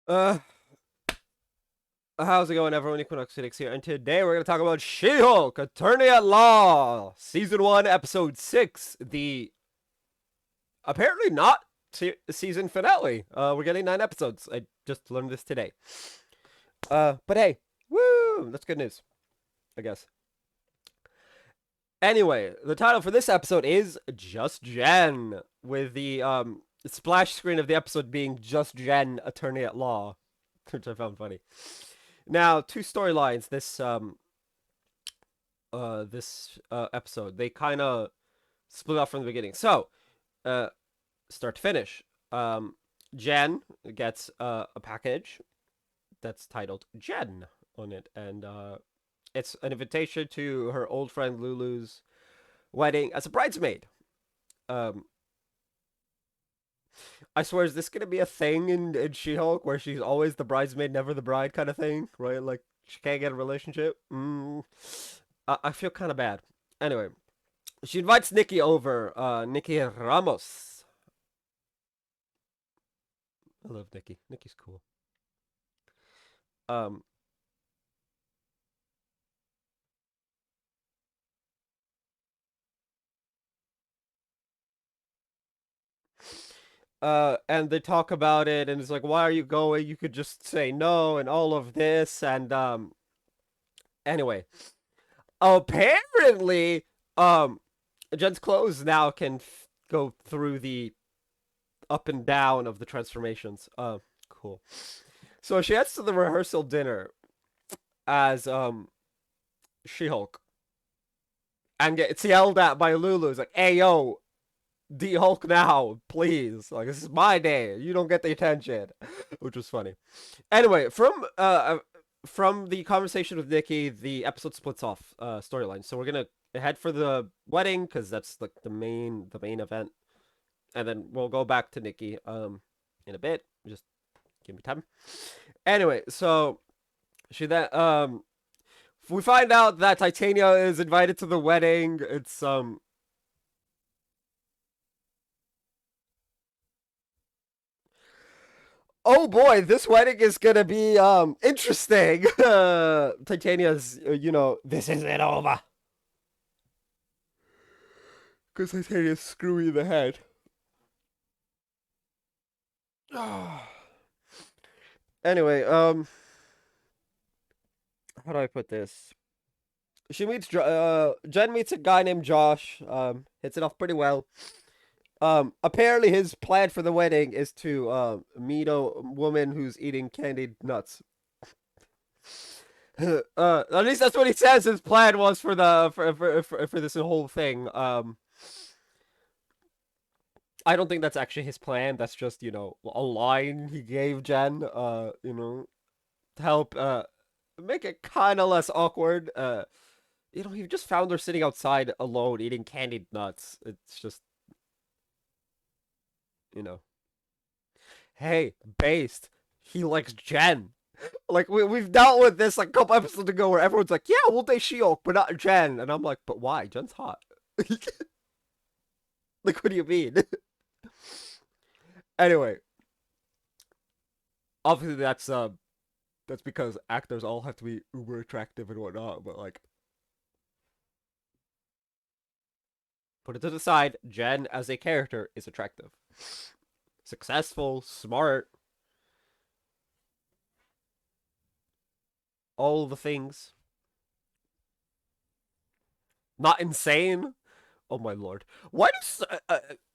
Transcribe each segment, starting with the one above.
Uh, how's it going, everyone? Equinox Phoenix here, and today we're going to talk about She-Hulk, Attorney at Law, Season 1, Episode 6, the apparently not season finale. We're getting 9 episodes. I just learned this today. But hey, woo, that's good news, I guess. Anyway, the title for this episode is Just Jen, with the splash screen of the episode being Just Jen, Attorney at Law, which I found funny. Now, two storylines this episode. They kind of split off from the beginning. So, uh start to finish. Jen gets a package that's titled Jen on it, and it's an invitation to her old friend Lulu's wedding as a bridesmaid. Um I swear, is this gonna be a thing in She-Hulk where she's always the bridesmaid, never the bride kind of thing, right? Like she can't get a relationship. I feel kind of bad. Anyway, she invites Nikki over. Nikki Ramos. I love Nikki. Nikki's cool. Um. And they talk about it, and it's like, why are you going? You could just say no, and all of this, and Anyway, apparently, um, Jen's clothes now can go through the up and down of the transformations. Cool. So she heads to the rehearsal dinner as She-Hulk and gets yelled at by Lulu. It's like, "Hey yo, D-Hulk now, please! Like this is my day. You don't get the attention," which was funny. Anyway, from the conversation with Nikki, the episode splits off storyline. So we're gonna head for the wedding because that's like the main event, and then we'll go back to Nikki in a bit. Just give me time. Anyway, so she then we find out that Titania is invited to the wedding. It's oh boy, this wedding is gonna be interesting. Titania's this isn't over because Titania's screwy in the head. Anyway, how do I put this? Jen meets a guy named Josh. Hits it off pretty well. Apparently his plan for the wedding is to meet a woman who's eating candied nuts. At least that's what he says his plan was for the for this whole thing. I don't think that's actually his plan. That's just, a line he gave Jen, to help make it kind of less awkward. He just found her sitting outside alone eating candied nuts. It's just, you know, hey, based. He likes Jen. Like we've dealt with this like a couple episodes ago where everyone's like, yeah, we'll date She-Hulk, but not Jen, and I'm like, but why? Jen's hot. Like, what do you mean? Anyway, obviously that's because actors all have to be uber attractive and whatnot, but like, put it to the side, Jen as a character is attractive, successful, smart, all the things. Not insane. Oh my lord! Why does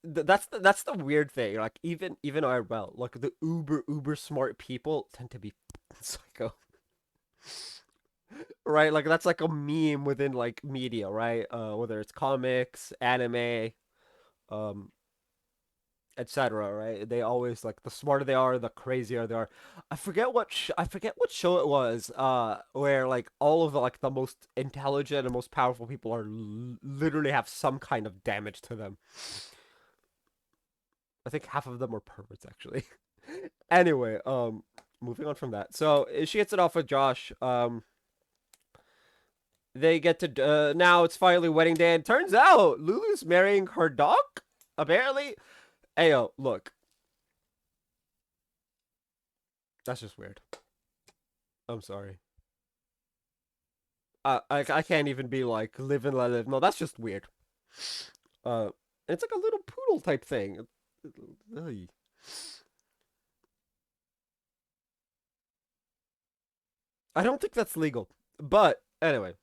that's the weird thing. Like even IRL, like the uber smart people tend to be psycho, right? Like that's like a meme within like media, right? Whether it's comics, anime, um, etc. Right? They always like the smarter they are, the crazier they are. I forget what show it was. Where like all of the like the most intelligent and most powerful people are literally have some kind of damage to them. I think half of them are perverts actually. Anyway, moving on from that. So she gets it off with Josh. They get to now it's finally wedding day, and turns out Lulu's marrying her dog. Apparently, Ayo, look, That's just weird. I'm sorry. I can't even be like live and let live. No, that's just weird. Uh, it's like a little poodle type thing. Ugh. I don't think that's legal. But anyway,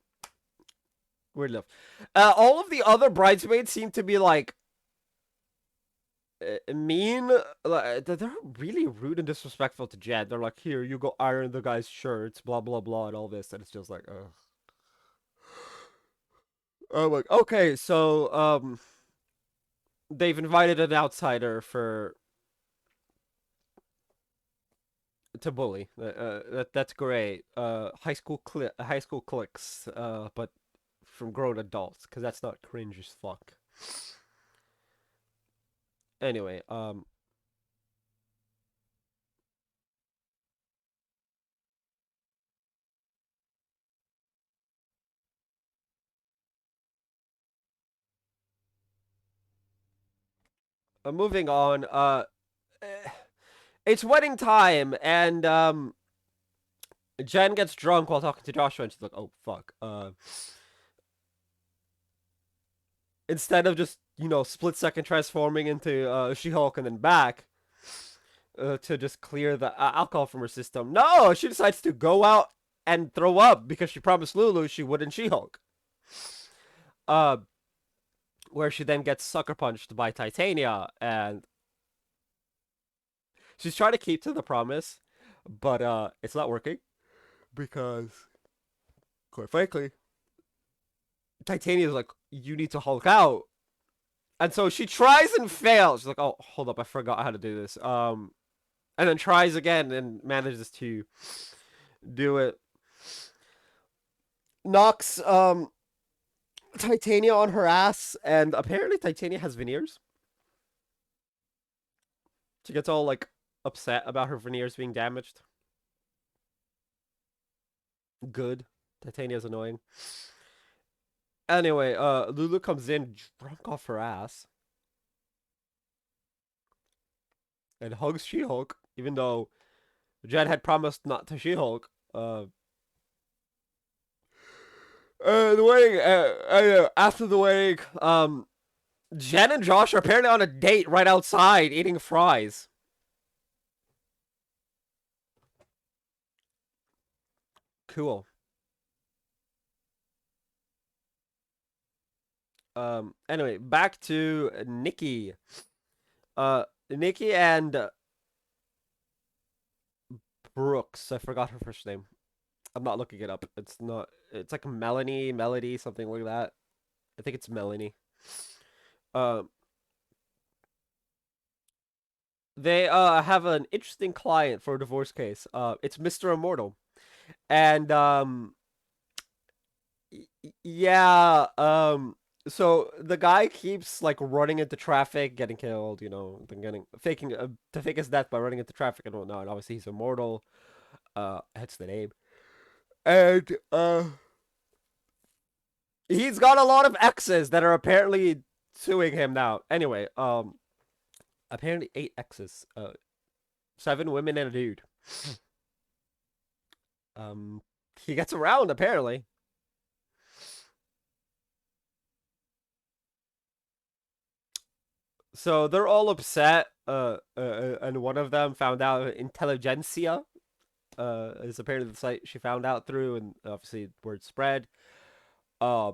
weird enough. All of the other bridesmaids seem to be like mean. Like, they're really rude and disrespectful to Jed. They're like, "Here, you go iron the guy's shirts, blah blah blah, and all this," and it's just like, ugh. I'm like, okay, so they've invited an outsider for to bully. That's great. High school clicks. But from grown adults, because that's not cringe as fuck. Anyway, moving on. Eh, it's wedding time, and Jen gets drunk while talking to Joshua, and she's like, "Oh fuck." Instead of just split second transforming into She-Hulk and then back to just clear the alcohol from her system, no, she decides to go out and throw up because she promised Lulu she wouldn't She-Hulk. Uh, where she then gets sucker punched by Titania, and she's trying to keep to the promise, but it's not working because, quite frankly, Titania's like, "You need to Hulk out," and so she tries and fails. She's like, "Oh, hold up, I forgot how to do this." And then tries again and manages to do it. Knocks Titania on her ass, and apparently Titania has veneers. She gets all like upset about her veneers being damaged. Good. Titania's annoying. Anyway, Lulu comes in drunk off her ass and hugs She-Hulk, even though Jed had promised not to She-Hulk. The wedding, after the wedding, Jen and Josh are apparently on a date right outside eating fries. Cool. Anyway, back to Nikki. Nikki and Brooks. I forgot her first name. I'm not looking it up. It's not. It's like Melanie, Melody, something like that. I think it's Melanie. Um, they have an interesting client for a divorce case. It's Mr. Immortal, and yeah. So the guy keeps like running into traffic, getting killed. Then getting faking to fake his death by running into traffic and whatnot. And obviously he's immortal. Hence the name. And he's got a lot of exes that are apparently suing him now. Anyway, apparently 8 exes. 7 women and a dude. He gets around apparently. So they're all upset. And one of them found out Intelligentsia. Is apparently the site she found out through, and obviously word spread. Uh,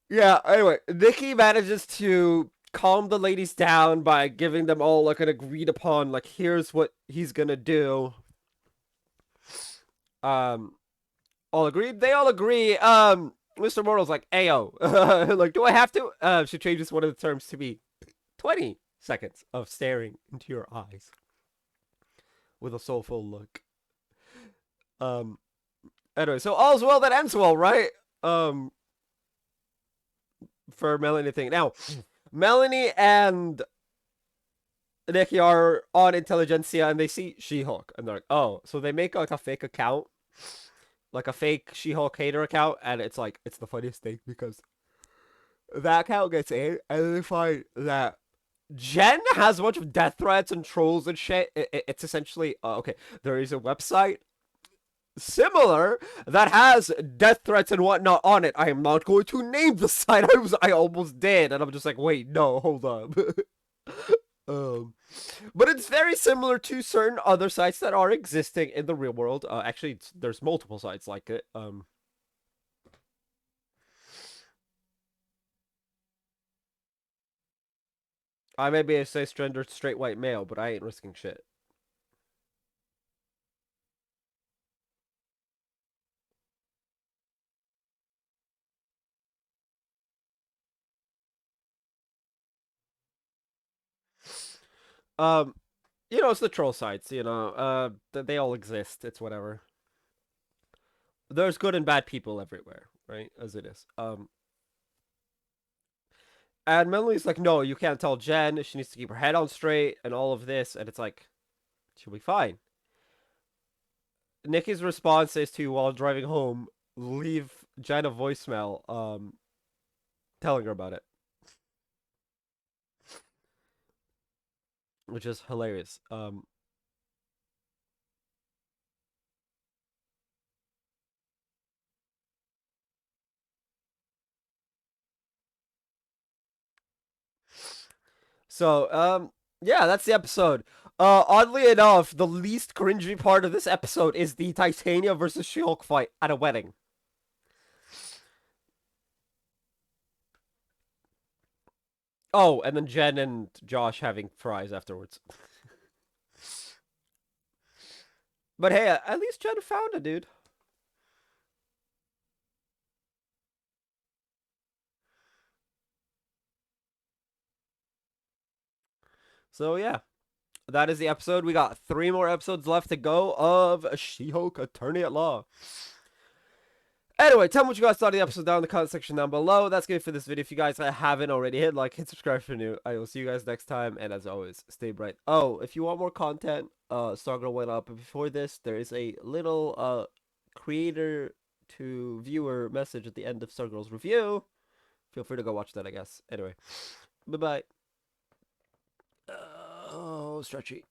yeah. Anyway, Nikki manages to calm the ladies down by giving them all like an agreed upon like here's what he's gonna do. Um, all agreed. They all agree. Mr. Mortal's like, "Ayo, like, do I have to?" She changes one of the terms to be 20 seconds of staring into your eyes with a soulful look. Um. Anyway, so all's well that ends well, right? Um. For Melanie thing. Now, Melanie and Nikki are on Intelligentsia and they see She-Hulk and they're like, oh, so they make like a fake account, like a fake She-Hulk hater account, and it's like it's the funniest thing because that account gets in and they find that Jen has a bunch of death threats and trolls and shit. It's essentially okay. There is a website similar that has death threats and whatnot on it. I am not going to name the site. I almost did, and I'm just like, wait, no, hold up. um, but it's very similar to certain other sites that are existing in the real world. Actually, there's multiple sites like it. I may be a cisgender straight white male, but I ain't risking shit. Um, it's the troll sites. They all exist. It's whatever. There's good and bad people everywhere, right? As it is. And Melanie's like, no, you can't tell Jen. She needs to keep her head on straight and all of this. And it's like, she'll be fine. Nikki's response is to, while driving home, leave Jen a voicemail, telling her about it, which is hilarious. Yeah, that's the episode. Oddly enough, the least cringy part of this episode is the Titania versus She-Hulk fight at a wedding. Oh, and then Jen and Josh having fries afterwards. But hey, at least Jen found a dude. So yeah, that is the episode. We got 3 more episodes left to go of She-Hulk Attorney at Law. Anyway, tell me what you guys thought of the episode down in the comment section down below. That's good for this video. If you guys haven't already, hit like, hit subscribe if you're new. I will see you guys next time, and as always, stay bright. Oh, if you want more content, Stargirl went up. But before this, there is a little creator to viewer message at the end of Stargirl's review. Feel free to go watch that, I guess. Anyway, bye bye. Oh, stretchy.